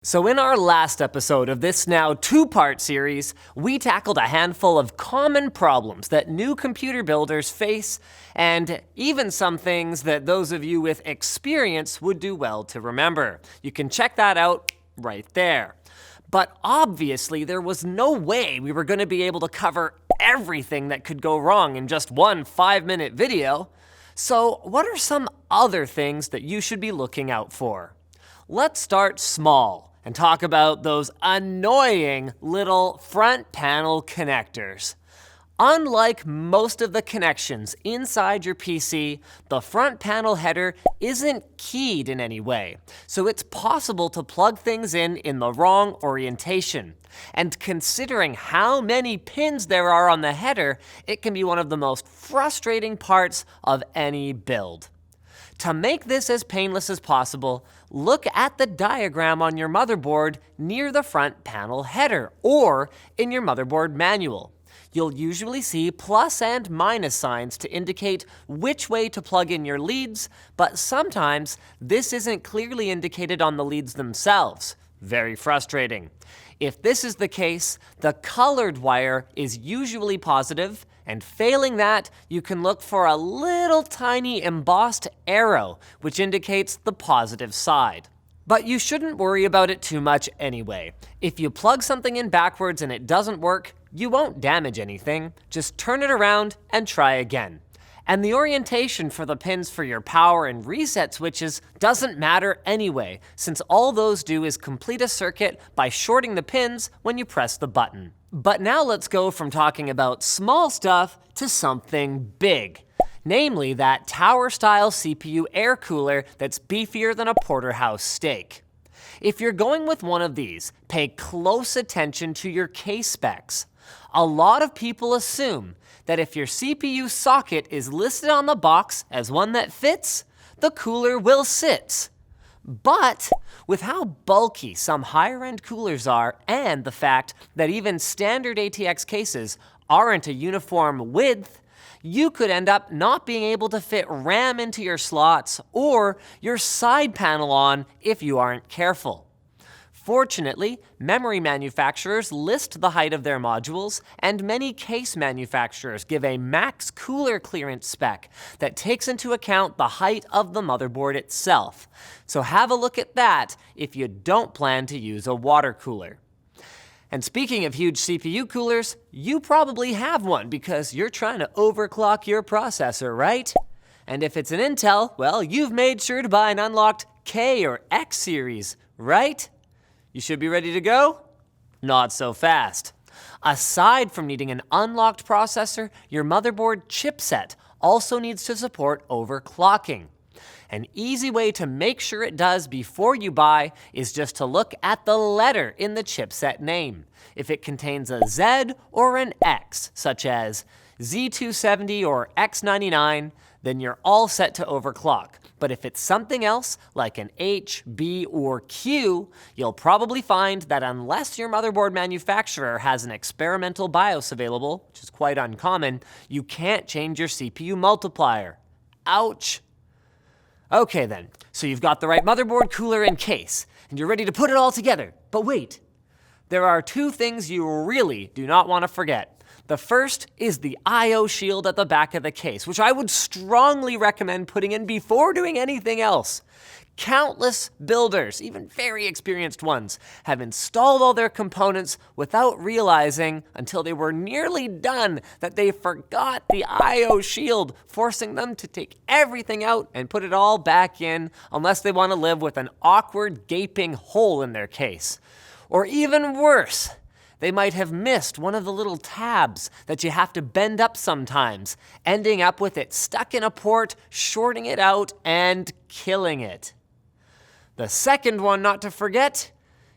So in our last episode of this now two-part series, we tackled a handful of common problems that new computer builders face, and even some things that those of you with experience would do well to remember. You can check that out right there. But obviously, there was no way we were going to be able to cover everything that could go wrong in just one 5-minute video. So what are some other things that you should be looking out for? Let's start small and talk about those annoying little front panel connectors. Unlike most of the connections inside your PC, the front panel header isn't keyed in any way, so it's possible to plug things in the wrong orientation. And considering how many pins there are on the header, it can be one of the most frustrating parts of any build. To make this as painless as possible, look at the diagram on your motherboard near the front panel header or in your motherboard manual. You'll usually see plus and minus signs to indicate which way to plug in your leads, but sometimes this isn't clearly indicated on the leads themselves. Very frustrating. If this is the case, the colored wire is usually positive, and failing that, you can look for a little tiny embossed arrow, which indicates the positive side. But you shouldn't worry about it too much anyway. If you plug something in backwards and it doesn't work, you won't damage anything. Just turn it around and try again. And the orientation for the pins for your power and reset switches doesn't matter anyway, since all those do is complete a circuit by shorting the pins when you press the button. But now let's go from talking about small stuff to something big. Namely that tower-style CPU air cooler that's beefier than a porterhouse steak. If you're going with one of these, pay close attention to your case specs. A lot of people assume that if your CPU socket is listed on the box as one that fits, the cooler will sit. But with how bulky some higher-end coolers are and the fact that even standard ATX cases aren't a uniform width, you could end up not being able to fit RAM into your slots or your side panel on if you aren't careful. Fortunately, memory manufacturers list the height of their modules, and many case manufacturers give a max cooler clearance spec that takes into account the height of the motherboard itself. So have a look at that if you don't plan to use a water cooler. And speaking of huge CPU coolers, you probably have one because you're trying to overclock your processor, right? And if it's an Intel, well, you've made sure to buy an unlocked K or X series, right? You should be ready to go? Not so fast. Aside from needing an unlocked processor, your motherboard chipset also needs to support overclocking. An easy way to make sure it does before you buy is just to look at the letter in the chipset name. If it contains a Z or an X, such as Z270 or X99, then you're all set to overclock. But if it's something else, like an H, B, or Q, you'll probably find that unless your motherboard manufacturer has an experimental BIOS available, which is quite uncommon, you can't change your CPU multiplier. Ouch! Okay then, so you've got the right motherboard, cooler, and case, and you're ready to put it all together. But wait, there are two things you really do not want to forget. The first is the I/O shield at the back of the case, which I would strongly recommend putting in before doing anything else. Countless builders, even very experienced ones, have installed all their components without realizing until they were nearly done that they forgot the I/O shield, forcing them to take everything out and put it all back in unless they want to live with an awkward gaping hole in their case. Or even worse, they might have missed one of the little tabs that you have to bend up sometimes, ending up with it stuck in a port, shorting it out, and killing it. The second one not to forget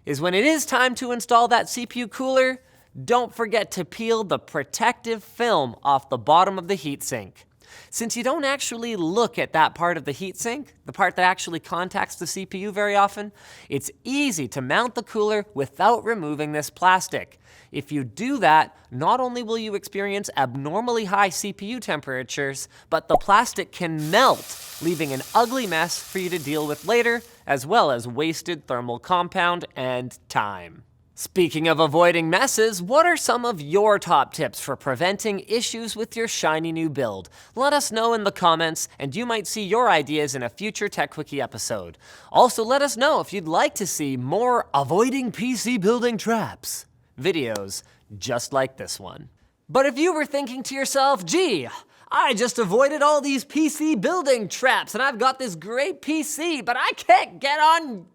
is when it is time to install that CPU cooler, don't forget to peel the protective film off the bottom of the heatsink. Since you don't actually look at that part of the heatsink, the part that actually contacts the CPU very often, it's easy to mount the cooler without removing this plastic. If you do that, not only will you experience abnormally high CPU temperatures, but the plastic can melt, leaving an ugly mess for you to deal with later, as well as wasted thermal compound and time. Speaking of avoiding messes, what are some of your top tips for preventing issues with your shiny new build? Let us know in the comments, and you might see your ideas in a future Tech Quickie episode. Also, let us know if you'd like to see more avoiding PC building traps videos just like this one. But if you were thinking to yourself, gee, I just avoided all these PC building traps and I've got this great PC, but I can't get on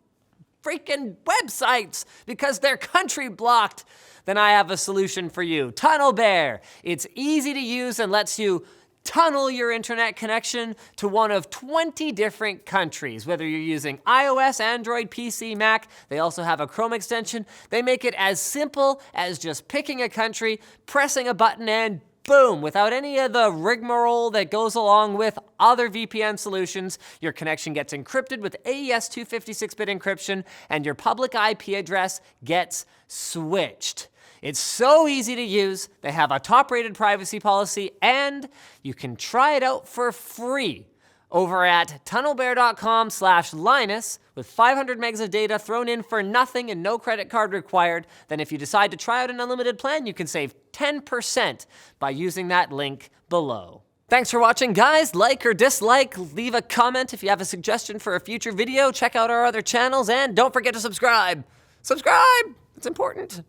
freaking websites because they're country blocked, then I have a solution for you. TunnelBear. It's easy to use and lets you tunnel your internet connection to one of 20 different countries, whether you're using iOS, Android, PC, Mac. They also have a Chrome extension. They make it as simple as just picking a country, pressing a button, and boom, without any of the rigmarole that goes along with other VPN solutions, your connection gets encrypted with AES 256-bit encryption, and your public IP address gets switched. It's so easy to use, they have a top-rated privacy policy, and you can try it out for free over at tunnelbear.com/Linus with 500 megs of data thrown in for nothing and no credit card required. Then if you decide to try out an unlimited plan, you can save 10% by using that link below. Thanks for watching, guys. Like or dislike, leave a comment if you have a suggestion for a future video, check out our other channels, and don't forget to subscribe. Subscribe! It's important.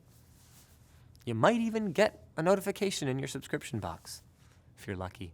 You might even get a notification in your subscription box, if you're lucky.